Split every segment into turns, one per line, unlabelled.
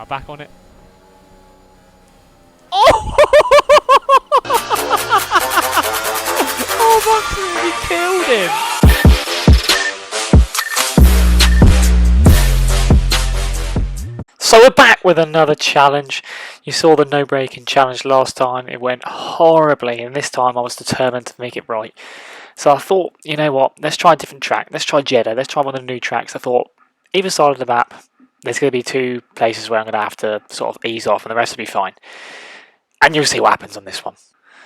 Back on it. Oh! Oh, that's really killed him. So we're back with another challenge. You saw the no braking challenge last time. It went horribly, and this time I was determined to make it right. So I thought, you know what, let's try a different track. Let's try Jeddah. Let's try one of the new tracks. I thought, either side of the map, there's going to be two places where I'm going to have to sort of ease off, and the rest will be fine. And you'll see what happens on this one.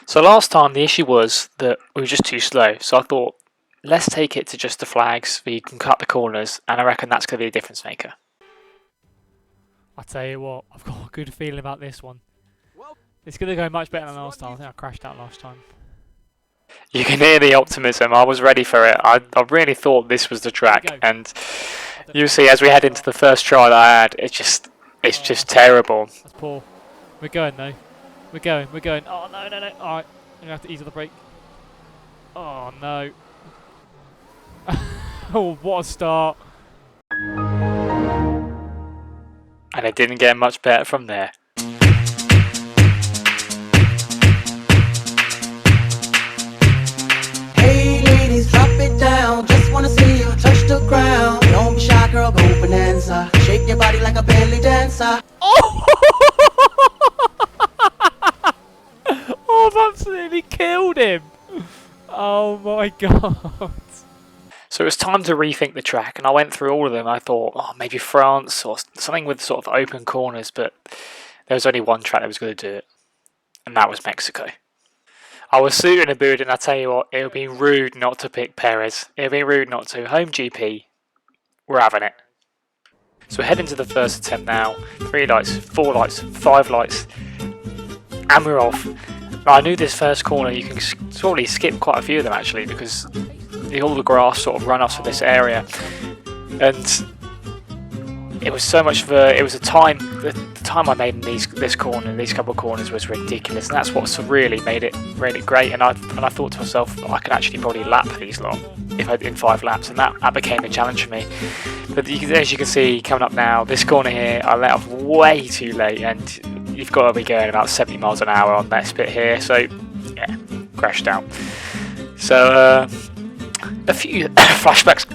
So last time the issue was that we were just too slow. So I thought, let's take it to just the flags where you can cut the corners, and I reckon that's going to be a difference maker. I tell you what, I've got a good feeling about this one. It's going to go much better than last time. I think I crashed out last time. You can hear the optimism. I was ready for it. I really thought this was the track, and you see as we head into the first try that I had, it's just terrible. That's poor. We're going though. We're going. Oh no. Alright, I'm going to have to ease on the brake. Oh no. Oh, what a start. And it didn't get much better from there.
Hey ladies, drop it down. Just wanna see you touch the ground. Don't be shy, girl, go bonanza. Shake your body like a belly dancer.
Oh! Oh, I've absolutely killed him. Oh my god. So it was time to rethink the track, and I went through all of them. I thought, oh, maybe France or something with sort of open corners, but there was only one track that was going to do it, and that was Mexico. I was suited and booed, and I tell you what, it would be rude not to pick Perez. It would be rude not to. Home GP, we're having it. So we're heading to the first attempt now. 3 lights, 4 lights, 5 lights, and we're off. Now, I knew this first corner, you can probably skip quite a few of them actually, because all the grass sort of runoffs of this area, and it was so much of a. It was a time. The time I made in this corner, these couple of corners, was ridiculous, and that's what's really made it great. And I thought to myself, I could actually probably lap these lot if I in 5 laps, and that became a challenge for me. But as you can see, coming up now, this corner here, I let off way too late, and you've got to be going about 70 miles an hour on this bit here. So yeah, crashed out. So. A few flashbacks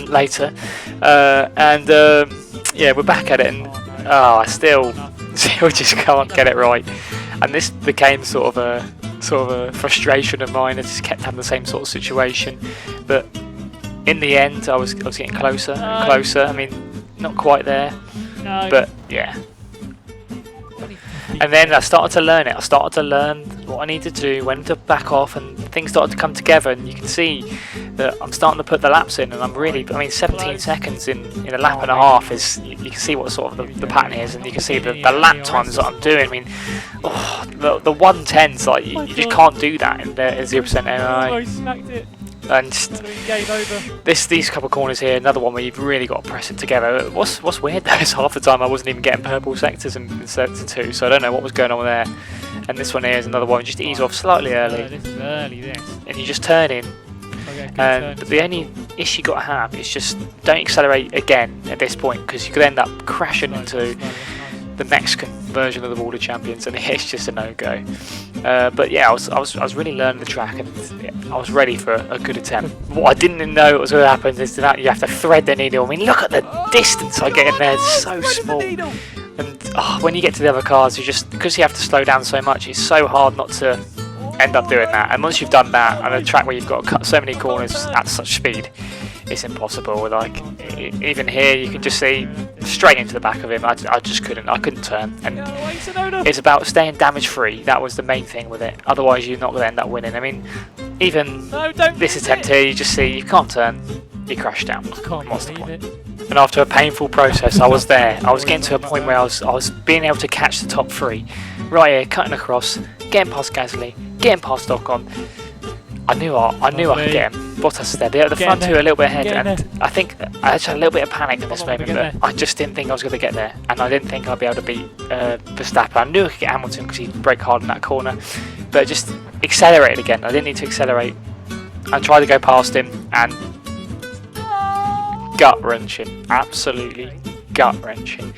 later, and yeah, we're back at it, and I still just can't get it right. And this became sort of a frustration of mine. I just kept having the same sort of situation, but in the end, I was getting closer and closer. I mean, not quite there, but yeah. And then I started to learn it. I started to learn what I needed to do, when to back off, and things started to come together. And you can see that I'm starting to put the laps in, and I'm really, 17 seconds in a lap and a half is, you can see what sort of the pattern is, and you can see the lap times that I'm doing. I mean, the 110s, like, you just can't do that in the 0% MI. Oh, he smacked it. And these couple of corners here, another one where you've really got to press it together. What's weird though is half the time I wasn't even getting purple sectors in sector 2, so I don't know what was going on there. And this one here is another one, just ease off slightly early. This is early, this. And you just turn in. But the only issue you got to have is just don't accelerate again at this point, because you could end up crashing into the Mexican version of the World Champions, and it's just a no-go. But yeah, I was really learning the track, and I was ready for a good attempt. What I didn't know was going to happen is that you have to thread the needle. I mean, look at the distance I get in there; it's so small. And when you get to the other cars, because you have to slow down so much, it's so hard not to end up doing that. And once you've done that on a track where you've got to cut so many corners at such speed, it's impossible. Like, even here, you can just see straight into the back of him. I just couldn't. I couldn't turn. And it's about staying damage free. That was the main thing with it. Otherwise, you're not going to end up winning. I mean, even this attempt here, you just see you can't turn. You crash down. What's the point? And after a painful process, I was there. I was getting to a point where I was being able to catch the top 3. Right here, cutting across, getting past Gasly, getting past Ocon. I knew I could get him. Bottas there. The front 2 a little bit ahead, and I think I actually had a little bit of panic in this moment, but I just didn't think I was going to get there, and I didn't think I'd be able to beat Verstappen. I knew I could get Hamilton because he'd brake hard in that corner, but just accelerated again. I didn't need to accelerate. I tried to go past him, and gut-wrenching. Absolutely gut-wrenching.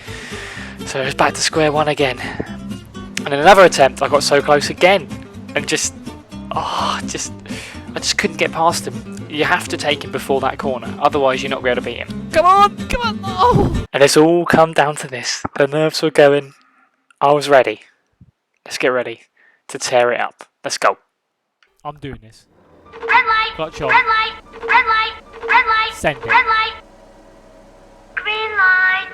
So it's back to square one again. And in another attempt, I got so close again, and I just couldn't get past him. You have to take him before that corner, otherwise you're not going to be able to beat him.
Come on, no!
And it's all come down to this. The nerves were going. I was ready. Let's get ready to tear it up. Let's go.
I'm doing this.
Red light,
Clutch on.
red light, red light, red light,
Send it.
red light, green light.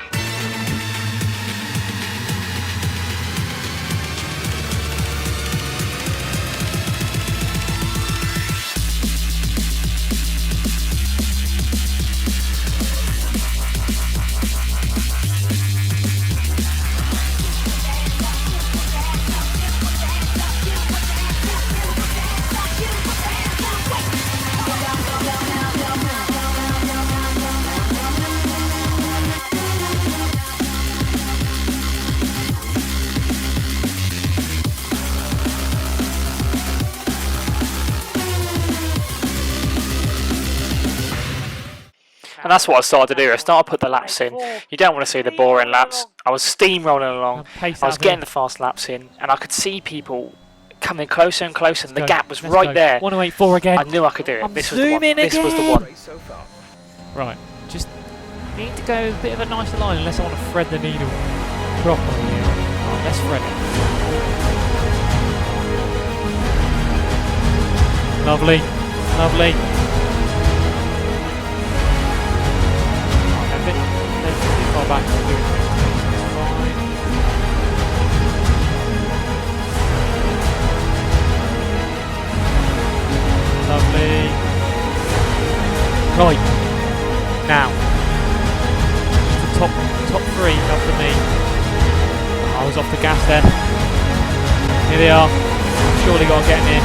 And that's what I started to do. I started to put the laps in. You don't want to see the boring laps. I was steamrolling along.
Pace
I was
out
getting
in.
the fast laps in, and I could see people coming closer and closer, and the
Go.
gap was
Let's
right
go.
there.
1084 again.
I knew I could do it.
I'm
This was the one.
zooming
This was the
again.
one.
Right, just need to go a bit of a nicer line unless I want to thread the needle properly here. Right, let's thread it. Lovely, lovely. Right, a bit too far back to do it. It's fine. Lovely. Right. Now, the top three after me. I was off the gas there. Here they are. Surely got to get in.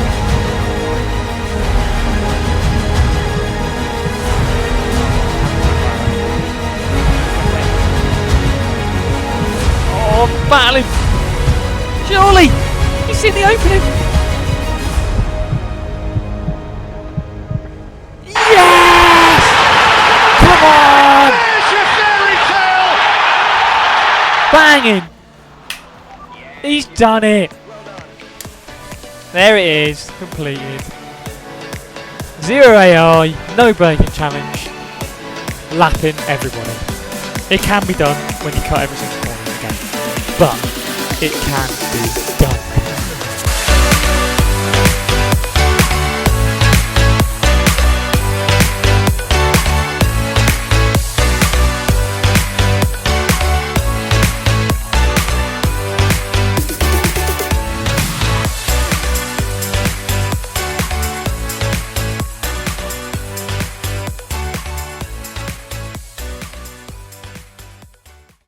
Oh, I'm battling. Surely, you see the opening. Yes! Come on! Banging! He's done it! There it is, completed. Zero AI, no braking challenge, lapping everybody. It can be done when you cut every single corner again, but it can be done.